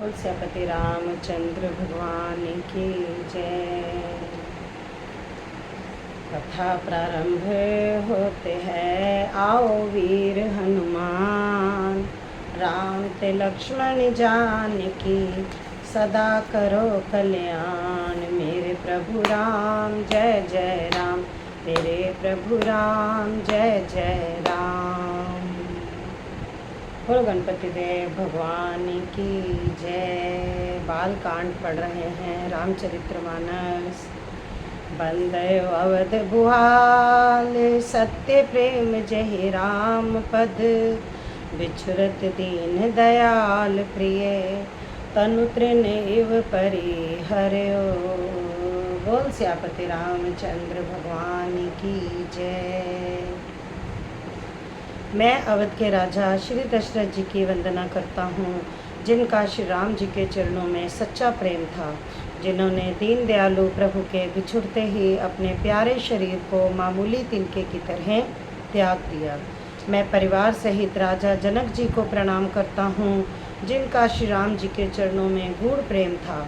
तुलसीपति रामचंद्र भगवान की जय। कथा प्रारंभ होते हैं, आओ वीर हनुमान, राम ते लक्ष्मण जानकी, सदा करो कल्याण। मेरे प्रभु राम जय जय राम, मेरे प्रभु राम जय जय राम। बोलो गणपति देव भगवान की जय। बाल कांड पढ़ रहे हैं रामचरितमानस। बंदयो अवध भुआल, सत्य प्रेम जहि राम पद, बिछुरत दीन दयाल प्रिय, तनु तृण इव परि हर्यो। बोल सियापति रामचंद्र भगवान की जय। मैं अवध के राजा श्री दशरथ जी की वंदना करता हूँ, जिनका श्री राम जी के चरणों में सच्चा प्रेम था, जिन्होंने दीन दयालु प्रभु के बिछुड़ते ही अपने प्यारे शरीर को मामूली तिनके की तरह त्याग दिया। मैं परिवार सहित राजा जनक जी को प्रणाम करता हूँ, जिनका श्री राम जी के चरणों में गूढ़ प्रेम था,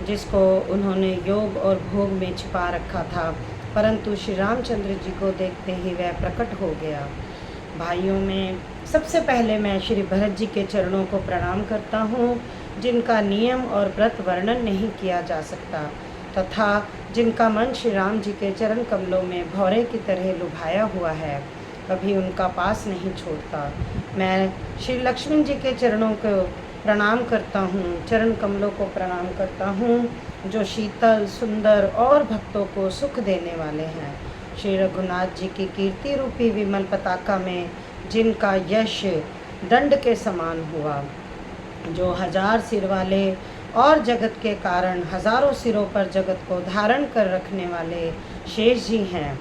जिसको उन्होंने योग और भोग में छिपा रखा था, परंतु श्री रामचंद्र जी को देखते ही वह प्रकट हो गया। भाइयों में सबसे पहले मैं श्री भरत जी के चरणों को प्रणाम करता हूँ, जिनका नियम और व्रत वर्णन नहीं किया जा सकता, तथा जिनका मन श्री राम जी के चरण कमलों में भौरे की तरह लुभाया हुआ है, कभी उनका पास नहीं छोड़ता। मैं श्री लक्ष्मण जी के चरणों को प्रणाम करता हूँ, चरण कमलों को प्रणाम करता हूँ, जो शीतल सुंदर और भक्तों को सुख देने वाले हैं। श्री रघुनाथ जी की कीर्ति रूपी विमल पताका में जिनका यश दंड के समान हुआ, जो हजार सिर वाले और जगत के कारण हजारों सिरों पर जगत को धारण कर रखने वाले शेष जी हैं,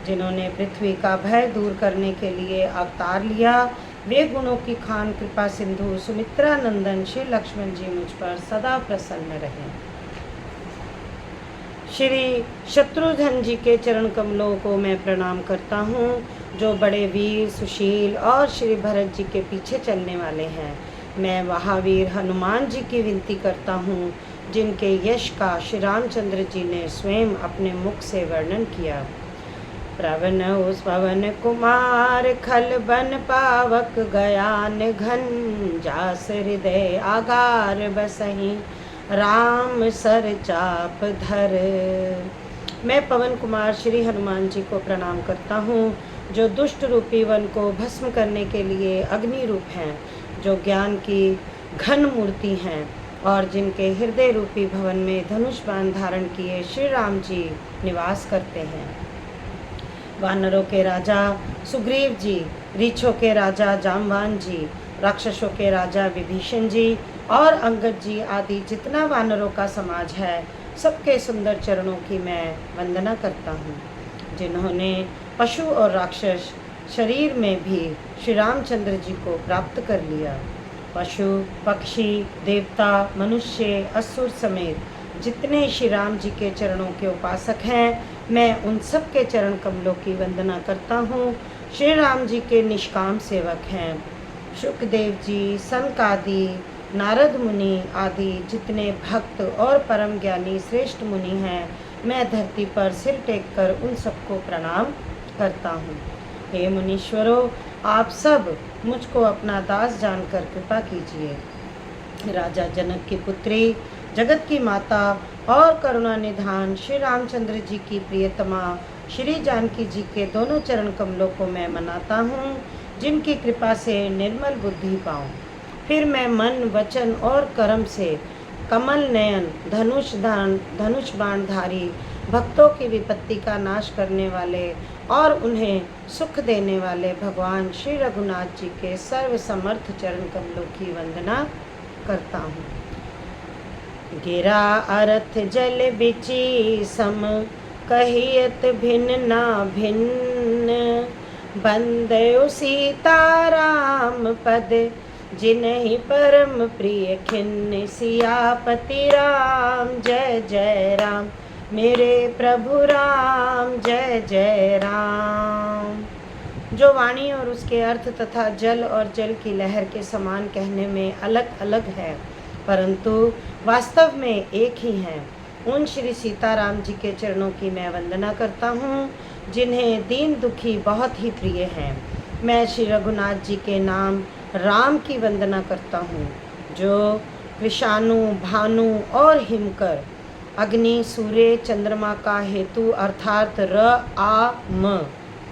जिन्होंने पृथ्वी का भय दूर करने के लिए अवतार लिया, वे गुणों की खान कृपा सिंधु सुमित्रा नंदन श्री लक्ष्मण जी मुझ पर सदा प्रसन्न रहें। श्री शत्रुघ्न जी के चरण कमलों को मैं प्रणाम करता हूँ, जो बड़े वीर सुशील और श्री भरत जी के पीछे चलने वाले हैं। मैं महावीर हनुमान जी की विनती करता हूँ, जिनके यश का श्री रामचंद्र जी ने स्वयं अपने मुख से वर्णन किया। प्रवन उस पवन कुमार, खल बन पावक गयान घन, जास हृदय आगार बसही, राम सर चाप धर। मैं पवन कुमार श्री हनुमान जी को प्रणाम करता हूँ, जो दुष्ट रूपी वन को भस्म करने के लिए अग्नि रूप हैं, जो ज्ञान की घन मूर्ति हैं, और जिनके हृदय रूपी भवन में धनुष बाण धारण किए श्री राम जी निवास करते हैं। वानरों के राजा सुग्रीव जी, रीछों के राजा जाम्बान जी, राक्षसों के राजा विभीषण जी और अंगद जी आदि जितना वानरों का समाज है, सबके सुंदर चरणों की मैं वंदना करता हूँ, जिन्होंने पशु और राक्षस शरीर में भी श्री रामचंद्र जी को प्राप्त कर लिया। पशु पक्षी देवता मनुष्य असुर समेत जितने श्री राम जी के चरणों के उपासक हैं, मैं उन सब के चरण कमलों की वंदना करता हूँ। श्री राम जी के निष्काम सेवक हैं शुकदेव जी, सनकादि, नारद मुनि आदि जितने भक्त और परम ज्ञानी श्रेष्ठ मुनि हैं, मैं धरती पर सिर टेक कर उन सबको प्रणाम करता हूँ। हे मुनीश्वरों, आप सब मुझको अपना दास जानकर कृपा कीजिए। राजा जनक की पुत्री, जगत की माता और करुणा निधान श्री रामचंद्र जी की प्रियतमा श्री जानकी जी के दोनों चरण कमलों को मैं मनाता हूँ, जिनकी कृपा से निर्मल बुद्धि पाऊँ। फिर मैं मन वचन और कर्म से कमल नयन धनुष बाणधारी भक्तों की विपत्ति का नाश करने वाले और उन्हें सुख देने वाले भगवान श्री रघुनाथ जी के सर्व समर्थ चरण कमलों की वंदना करता हूँ। गिरा अरथ जल बिची सम, कहियत भिन्न ना भिन्न, बंदयो सीता राम पद, जिन्हि परम प्रिय खिन्न, सियापति राम जय जय राम, मेरे प्रभु राम जय जय राम। जो वाणी और उसके अर्थ तथा जल और जल की लहर के समान कहने में अलग अलग है, परंतु वास्तव में एक ही हैं। उन श्री सीताराम जी के चरणों की मैं वंदना करता हूँ जिन्हें दीन दुखी बहुत ही प्रिय हैं। मैं श्री रघुनाथ जी के नाम राम की वंदना करता हूँ, जो कृषाणु, भानु और हिमकर, अग्नि, सूर्य, चंद्रमा का हेतु अर्थात म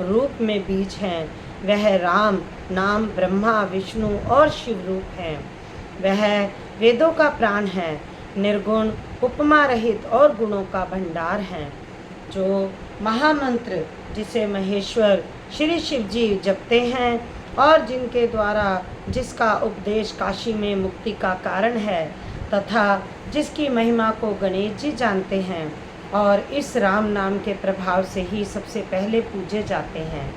रूप में बीज हैं। वह राम नाम ब्रह्मा, विष्णु और शिव रूप हैं। वह वेदों का प्राण है, निर्गुण, उपमा रहित और गुणों का भंडार है। जो महामंत्र जिसे महेश्वर श्री शिव जी जपते हैं और जिनके द्वारा जिसका उपदेश काशी में मुक्ति का कारण है तथा जिसकी महिमा को गणेश जी जानते हैं और इस राम नाम के प्रभाव से ही सबसे पहले पूजे जाते हैं।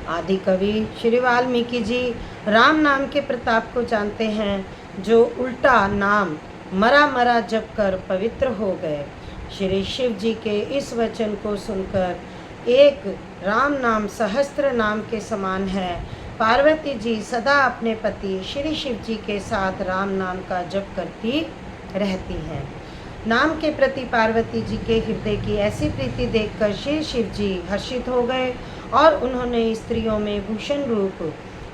आदि कवि श्री वाल्मीकि जी राम नाम के प्रताप को जानते हैं, जो उल्टा नाम मरा मरा जप कर पवित्र हो गए। श्री शिव जी के इस वचन को सुनकर एक राम नाम सहस्त्र नाम के समान है। पार्वती जी सदा अपने पति श्री शिव जी के साथ राम नाम का जप करती रहती हैं। नाम के प्रति पार्वती जी के हृदय की ऐसी प्रीति देखकर श्री शिव जी हर्षित हो गए और उन्होंने स्त्रियों में भूषण रूप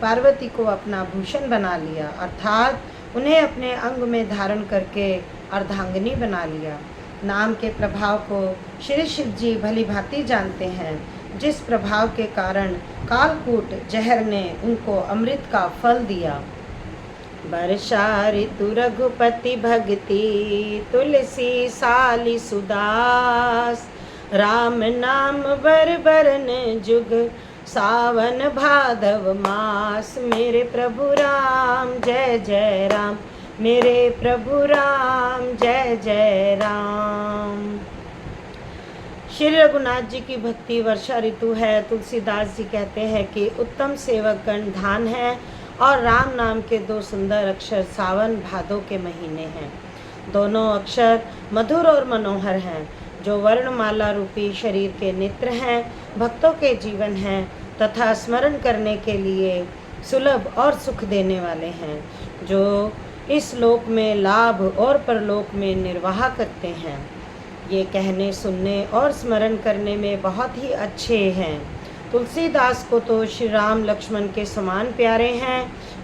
पार्वती को अपना भूषण बना लिया, अर्थात उन्हें अपने अंग में धारण करके अर्धांगिनी बना लिया। नाम के प्रभाव को श्री शिव जी भली भांति जानते हैं, जिस प्रभाव के कारण कालकूट जहर ने उनको अमृत का फल दिया। वर्षा ऋतु रघुपति भक्ति, तुलसी साली सुदास, राम नाम बर बरन जुग, सावन भादव मास। मेरे प्रभु राम जय जय राम, मेरे प्रभु राम जय जय राम। श्री रघुनाथ जी की भक्ति वर्षा ऋतु है। तुलसीदास जी कहते हैं कि उत्तम सेवक गण धान है और राम नाम के दो सुंदर अक्षर सावन भादो के महीने हैं। दोनों अक्षर मधुर और मनोहर हैं, जो वर्णमाला रूपी शरीर के नेत्र हैं, भक्तों के जीवन हैं तथा स्मरण करने के लिए सुलभ और सुख देने वाले हैं, जो इस लोक में लाभ और परलोक में निर्वाह करते हैं। ये कहने, सुनने और स्मरण करने में बहुत ही अच्छे हैं। तुलसीदास को तो श्री राम लक्ष्मण के समान प्यारे हैं।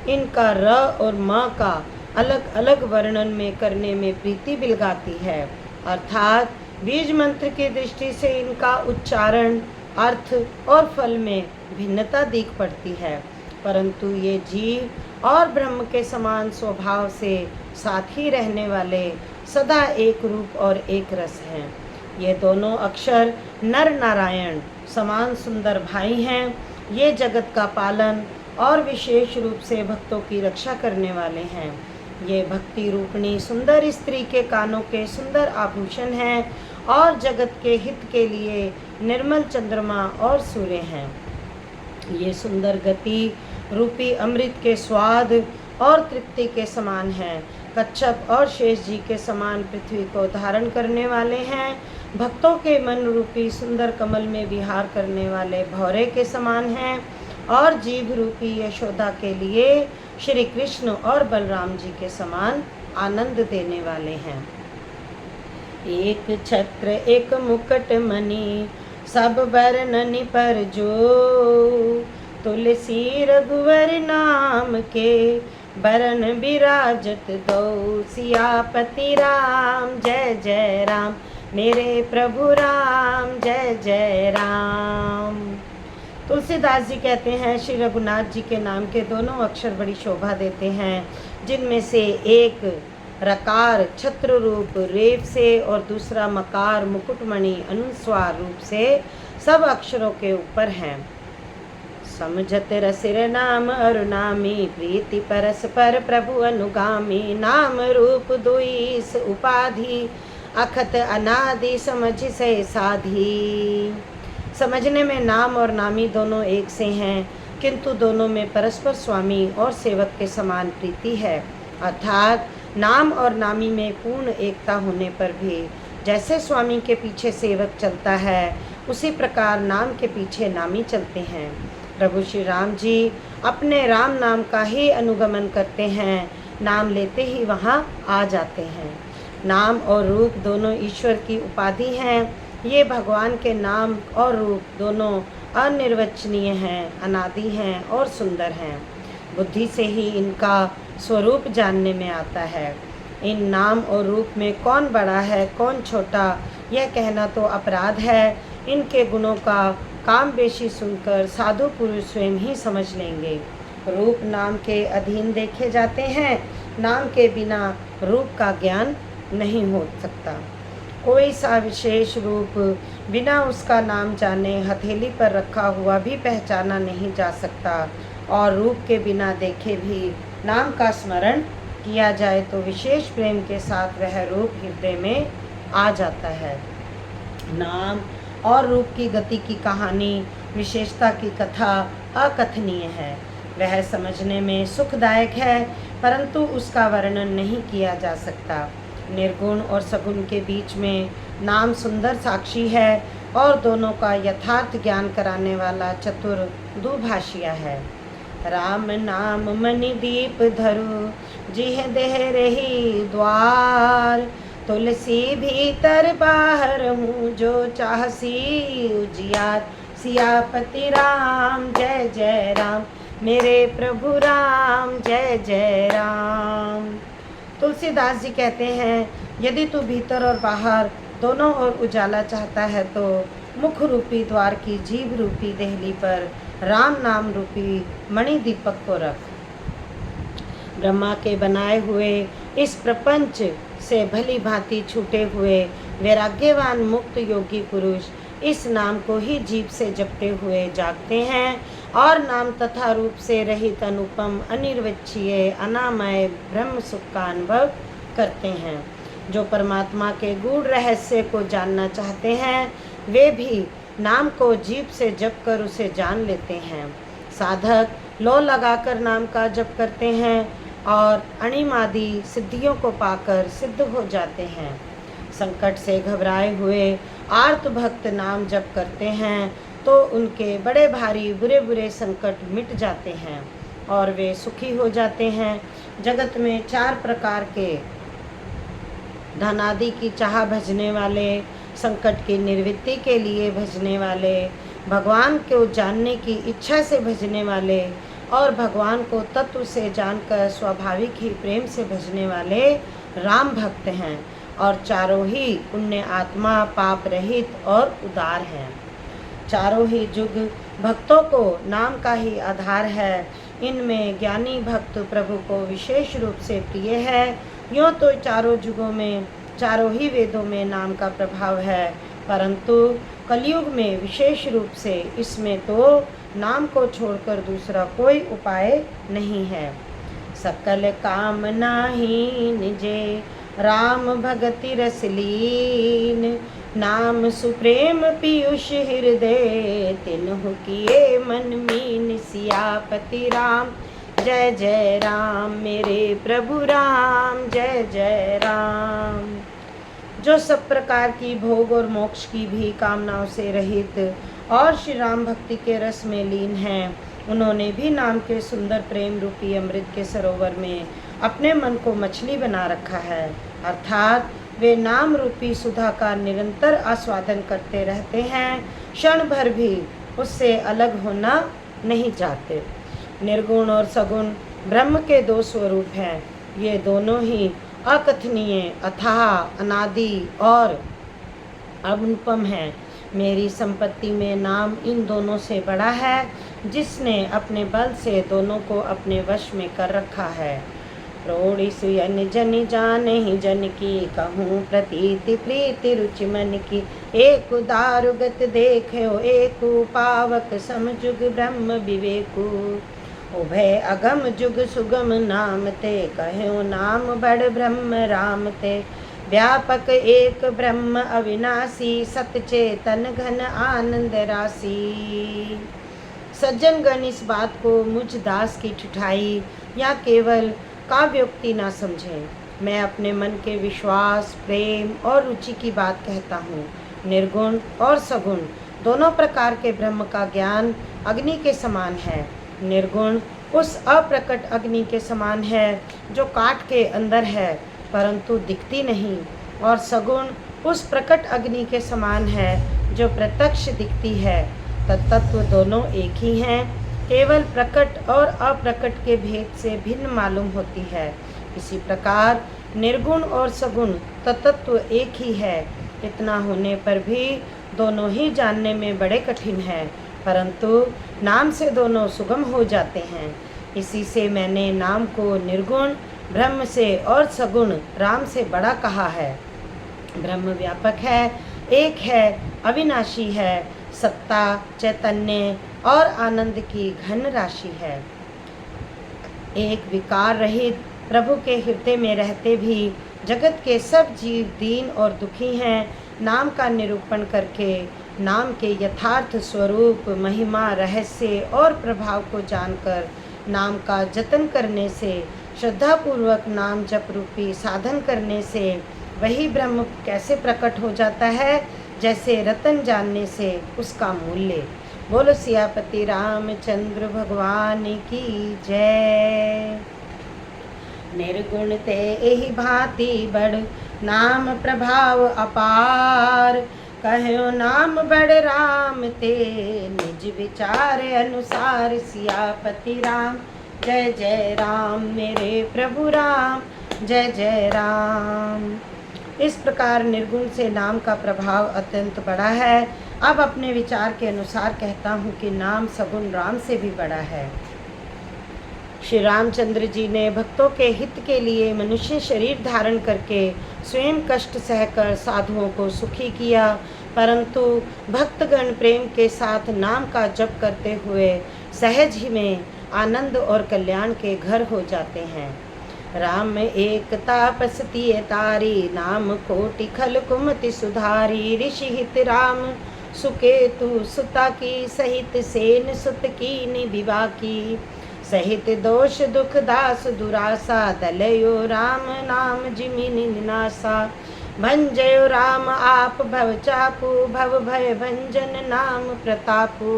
इनका र और म का अलग अलग वर्णन में करने में प्रीति बिलगाती है, अर्थात बीज मंत्र की दृष्टि से इनका उच्चारण, अर्थ और फल में भिन्नता दिख पड़ती है, परंतु ये जीव और ब्रह्म के समान स्वभाव से साथ ही रहने वाले सदा एक रूप और एक रस हैं। ये दोनों अक्षर नर नारायण समान सुंदर भाई हैं। ये जगत का पालन और विशेष रूप से भक्तों की रक्षा करने वाले हैं। ये भक्ति रूपणी सुंदर स्त्री के कानों के सुंदर आभूषण हैं और जगत के हित के लिए निर्मल चंद्रमा और सूर्य हैं। ये सुंदर गति रूपी अमृत के स्वाद और तृप्ति के समान हैं। कच्छप और शेष जी के समान पृथ्वी को धारण करने वाले हैं। भक्तों के मन रूपी सुंदर कमल में विहार करने वाले भौरे के समान हैं और जीव रूपी यशोदा के लिए श्री कृष्ण और बलराम जी के समान आनंद देने वाले हैं। एक छत्र एक मुकुट मणि, सब बरननि पर जो, तुलसी रघुवर नाम के, बरन विराजत दो। सियापति राम जय जय राम, मेरे प्रभु राम जय जय राम। तुलसीदास जी कहते हैं, श्री रघुनाथ जी के नाम के दोनों अक्षर बड़ी शोभा देते हैं, जिनमें से एक रकार छत्र रूप रेफ से और दूसरा मकार मुकुटमणि अनुस्वार रूप से सब अक्षरों के ऊपर हैं। समझत रसिर नाम अरुनामी, प्रीति परस्पर प्रभु अनुगामी। नाम रूप दुईस उपाधि, अखत अनादि समझ से साधी। समझने में नाम और नामी दोनों एक से हैं, किंतु दोनों में परस्पर स्वामी और सेवक के समान प्रीति है, अर्थात नाम और नामी में पूर्ण एकता होने पर भी जैसे स्वामी के पीछे सेवक चलता है, उसी प्रकार नाम के पीछे नामी चलते हैं। प्रभु श्री राम जी अपने राम नाम का ही अनुगमन करते हैं। नाम लेते ही वहाँ आ जाते हैं। नाम और रूप दोनों ईश्वर की उपाधि हैं। ये भगवान के नाम और रूप दोनों अनिर्वचनीय हैं, अनादि हैं और सुंदर हैं। बुद्धि से ही इनका स्वरूप जानने में आता है। इन नाम और रूप में कौन बड़ा है कौन छोटा, यह कहना तो अपराध है। इनके गुणों का काम बेशी सुनकर साधु पुरुष स्वयं ही समझ लेंगे। रूप नाम के अधीन देखे जाते हैं। नाम के बिना रूप का ज्ञान नहीं हो सकता। कोई सा विशेष रूप बिना उसका नाम जाने हथेली पर रखा हुआ भी पहचाना नहीं जा सकता, और रूप के बिना देखे भी नाम का स्मरण किया जाए तो विशेष प्रेम के साथ वह रूप हृदय में आ जाता है। नाम और रूप की गति की कहानी, विशेषता की कथा अकथनीय है। वह समझने में सुखदायक है, परंतु उसका वर्णन नहीं किया जा सकता। निर्गुण और सगुण के बीच में नाम सुंदर साक्षी है और दोनों का यथार्थ ज्ञान कराने वाला चतुर दुभाषिया है। राम नाम मणि दीप धरु, जिह देह रही द्वार। तुलसी भीतर बाहर हूँ, जो चाहसी उजियार। सियापति राम जय जय राम, मेरे प्रभु राम जय जय राम। तुलसीदास जी कहते हैं, यदि तू भीतर और बाहर दोनों ओर उजाला चाहता है तो मुख रूपी द्वार की जीभ रूपी देहली पर राम नाम रूपी मणि दीपक को रख। ब्रह्मा के बनाए हुए इस प्रपंच से भली भांति छूटे हुए वैराग्यवान मुक्त योगी पुरुष इस नाम को ही जीभ से जपते हुए जागते हैं और नाम तथा रूप से रहित अनुपम अनिर्वचनीय अनामय ब्रह्म सुख का अनुभव करते हैं। जो परमात्मा के गूढ़ रहस्य को जानना चाहते हैं वे भी नाम को जीभ से जप कर उसे जान लेते हैं। साधक लो लगाकर नाम का जप करते हैं और अणिमादि सिद्धियों को पाकर सिद्ध हो जाते हैं। संकट से घबराए हुए आर्त भक्त नाम जप करते हैं तो उनके बड़े भारी बुरे बुरे संकट मिट जाते हैं और वे सुखी हो जाते हैं। जगत में 4 प्रकार के धनादि की चाह भजने वाले, संकट की निवृत्ति के लिए भजने वाले, भगवान को जानने की इच्छा से भजने वाले और भगवान को तत्व से जानकर स्वाभाविक ही प्रेम से भजने वाले राम भक्त हैं, और चारों ही पुण्य आत्मा, पाप रहित और उदार हैं। चारों ही युग भक्तों को नाम का ही आधार है। इनमें ज्ञानी भक्त प्रभु को विशेष रूप से प्रिय है। यूँ तो चारों युगों में चारों ही वेदों में नाम का प्रभाव है, परंतु कलयुग में विशेष रूप से इसमें तो नाम को छोड़कर दूसरा कोई उपाय नहीं है। सकल कामना हीन जे राम भगति रसलीन, नाम सुप्रेम पीयूष हृदय, तिन्हु किए मन मीन। सियापति राम जय जय राम, मेरे प्रभु राम जय जय राम। जो सब प्रकार की भोग और मोक्ष की भी कामनाओं से रहित और श्री राम भक्ति के रस में लीन हैं, उन्होंने भी नाम के सुंदर प्रेम रूपी अमृत के सरोवर में अपने मन को मछली बना रखा है। अर्थात वे नाम रूपी सुधा का निरंतर आस्वादन करते रहते हैं, क्षण भर भी उससे अलग होना नहीं चाहते। निर्गुण और सगुण ब्रह्म के 2 स्वरूप हैं। ये दोनों ही अकथनीय, अथाह, अनादि और अनुपम हैं। मेरी संपत्ति में नाम इन दोनों से बड़ा है, जिसने अपने बल से दोनों को अपने वश में कर रखा है। रोड़ी सुयन जन जाने जन की, कहूँ प्रतीति प्रीति रुचि मन की। एक दारुगत देखो एक पावक, समजुग ब्रह्म विवेकु। उभय अगम जुग सुगम नाम ते, कहो नाम बड़ ब्रह्म राम ते। व्यापक एक ब्रह्म अविनाशी, सतचेतन घन आनंद राशि। सज्जन गण इस बात को मुझ दास की ठुठाई या केवल काव्योक्ति ना समझें। मैं अपने मन के विश्वास, प्रेम और रुचि की बात कहता हूँ। निर्गुण और सगुण दोनों प्रकार के ब्रह्म का ज्ञान अग्नि के समान है। निर्गुण उस अप्रकट अग्नि के समान है जो काठ के अंदर है परंतु दिखती नहीं, और सगुण उस प्रकट अग्नि के समान है जो प्रत्यक्ष दिखती है। तत्व दोनों एक ही हैं, केवल प्रकट और अप्रकट के भेद से भिन्न मालूम होती है। इसी प्रकार निर्गुण और सगुण तत्व एक ही है। इतना होने पर भी दोनों ही जानने में बड़े कठिन हैं, परंतु नाम से दोनों सुगम हो जाते हैं। इसी से मैंने नाम को निर्गुण ब्रह्म से और सगुण राम से बड़ा कहा है। ब्रह्म व्यापक है, एक है, अविनाशी है, सत्ता, चैतन्य और आनंद की घन राशि है। एक विकार रहित प्रभु के हृदय में रहते भी जगत के सब जीव दीन और दुखी हैं। नाम का निरूपण करके नाम के यथार्थ स्वरूप, महिमा, रहस्य और प्रभाव को जानकर नाम का जतन करने से, श्रद्धापूर्वक नाम जप रूपी साधन करने से वही ब्रह्म कैसे प्रकट हो जाता है, जैसे रतन जानने से उसका मूल्य। बोलो सियापति रामचंद्र भगवान की जय। निर्गुण ते एहि भांति बड़, नाम प्रभाव अपार। कहो नाम बड़ राम ते, निज विचार अनुसार। सियापति राम जय जय राम, मेरे प्रभु राम जय जय राम। इस प्रकार निर्गुण से नाम का प्रभाव अत्यंत बड़ा है। अब अपने विचार के अनुसार कहता हूँ कि नाम सगुण राम से भी बड़ा है। श्री रामचंद्र जी ने भक्तों के हित के लिए मनुष्य शरीर धारण करके स्वयं कष्ट सहकर साधुओं को सुखी किया, परंतु भक्तगण प्रेम के साथ नाम का जप करते हुए सहज ही में आनंद और कल्याण के घर हो जाते हैं। राम एक तापसती तारी, नाम कोटि खल कुमति सुधारी। ऋषि हित राम सुकेतु सुता की, सहित सेन सुत की विवाह की। सहित दोष दुख दास दुरासा, दलयो राम नाम जिमिनि निनासा। भंजयो राम आप भव चापू, भव भय भंजन नाम प्रतापू।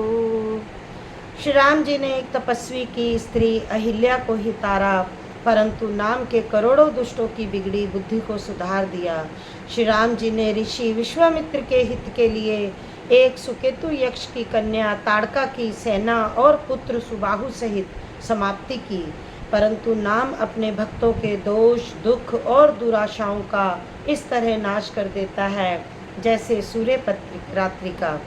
श्री राम जी ने एक तपस्वी की स्त्री अहिल्या को ही तारा, परंतु नाम के करोड़ों दुष्टों की बिगड़ी बुद्धि को सुधार दिया। श्री राम जी ने ऋषि विश्वामित्र के हित के लिए एक सुकेतु यक्ष की कन्या ताड़का की सेना और पुत्र सुबाहु सहित समाप्ति की, परंतु नाम अपने भक्तों के दोष, दुख और दुराशाओं का इस तरह नाश कर देता है जैसे सूर्य रात्रि का।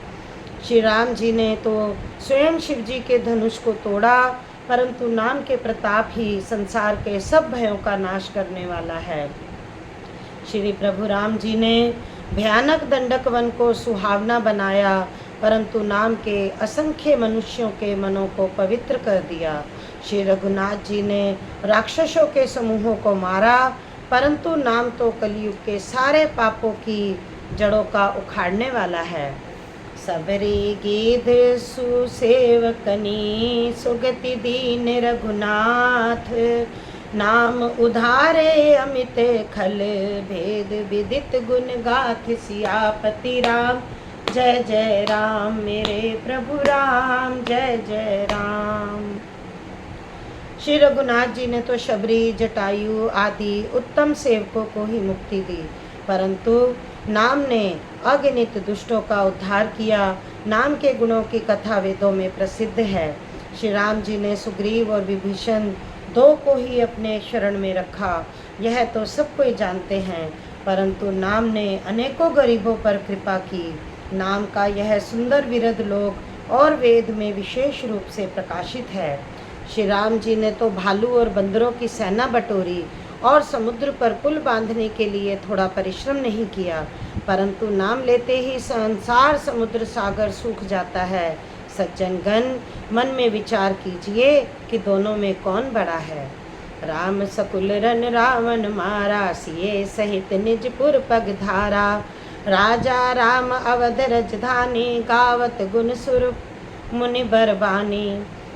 श्री राम जी ने तो स्वयं शिव जी के धनुष को तोड़ा, परंतु नाम के प्रताप ही संसार के सब भयों का नाश करने वाला है। श्री प्रभु राम जी ने भयानक दंडक वन को सुहावना बनाया, परंतु नाम के असंख्य मनुष्यों के मनों को पवित्र कर दिया। श्री रघुनाथ जी ने राक्षसों के समूहों को मारा, परंतु नाम तो कलयुग के सारे पापों की जड़ों का उखाड़ने वाला है। सबरी गीध सुसेवकनी, सुगति दीन रघुनाथ। नाम उधारे अमित खल, भेद विदित गुण गाथ। सियापति राम जय जय राम, मेरे प्रभु राम जय जय राम। श्री रघुनाथ जी ने तो शबरी, जटायु आदि उत्तम सेवकों को ही मुक्ति दी, परंतु नाम ने अगणित दुष्टों का उद्धार किया। नाम के गुणों की कथा वेदों में प्रसिद्ध है। श्री राम जी ने सुग्रीव और विभीषण दो को ही अपने शरण में रखा, यह तो सब कोई जानते हैं, परंतु नाम ने अनेकों गरीबों पर कृपा की। नाम का यह सुंदर विरध लोक और वेद में विशेष रूप से प्रकाशित है। श्री राम जी ने तो भालू और बंदरों की सेना बटोरी और समुद्र पर पुल बांधने के लिए थोड़ा परिश्रम नहीं किया, परंतु नाम लेते ही संसार समुद्र सागर सूख जाता है। सज्जनगण, मन में विचार कीजिए कि दोनों में कौन बड़ा है। राम सकुल रन रावण मारा, सिए सहित निजपुर पग धारा। राजा राम अवध रजधानी, गावत गुण सुर मुनि बरबानी।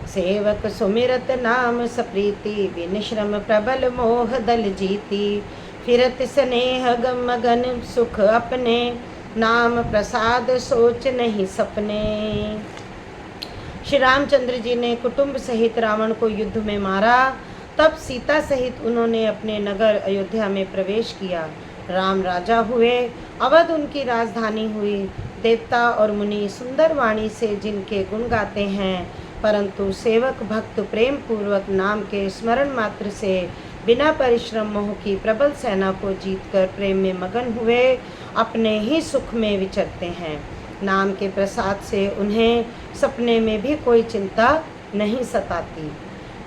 सेवक सुमिरत नाम सप्रीति, बिन श्रम प्रबल मोह दल जीती। फिरत स्नेह गम गन सुख अपने, नाम प्रसाद सोच नहीं सपने। श्री रामचंद्र जी ने कुटुंब सहित रावण को युद्ध में मारा। तब सीता सहित उन्होंने अपने नगर अयोध्या में प्रवेश किया। राम राजा हुए, अवध उनकी राजधानी हुई। देवता और मुनि सुंदर वाणी से जिनके गुण गाते हैं, परंतु सेवक भक्त प्रेम पूर्वक नाम के स्मरण मात्र से बिना परिश्रम मोह की प्रबल सेना को जीतकर प्रेम में मगन हुए अपने ही सुख में विचरते हैं। नाम के प्रसाद से उन्हें सपने में भी कोई चिंता नहीं सताती।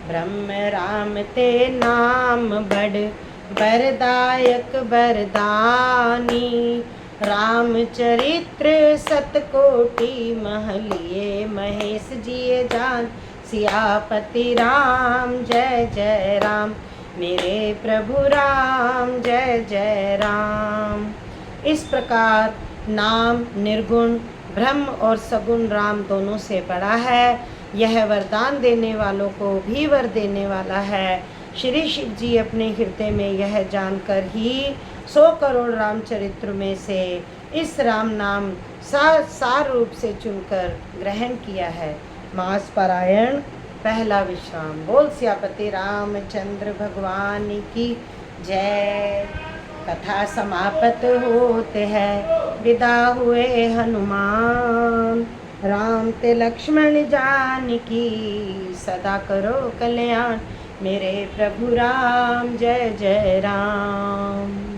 ब्रह्म राम ते नाम बड़ वरदायक वरदानी, रामचरित्र सतकोटि महलिए महेश जिए जान। सियापति राम जय जय राम, मेरे प्रभु राम जय जय राम। इस प्रकार नाम निर्गुण ब्रह्म और सगुण राम दोनों से बड़ा है। यह वरदान देने वालों को भी वर देने वाला है। श्री शिव जी अपने हृदय में यह जानकर ही 100 करोड़ रामचरित्र में से इस राम नाम सार रूप से चुनकर ग्रहण किया है। मास पारायण पहला विश्राम। बोल सियापति रामचंद्र भगवान की जय। कथा समाप्त होते हैं, विदा हुए हनुमान। राम ते लक्ष्मण जानकी, सदा करो कल्याण। मेरे प्रभु राम जय जय राम।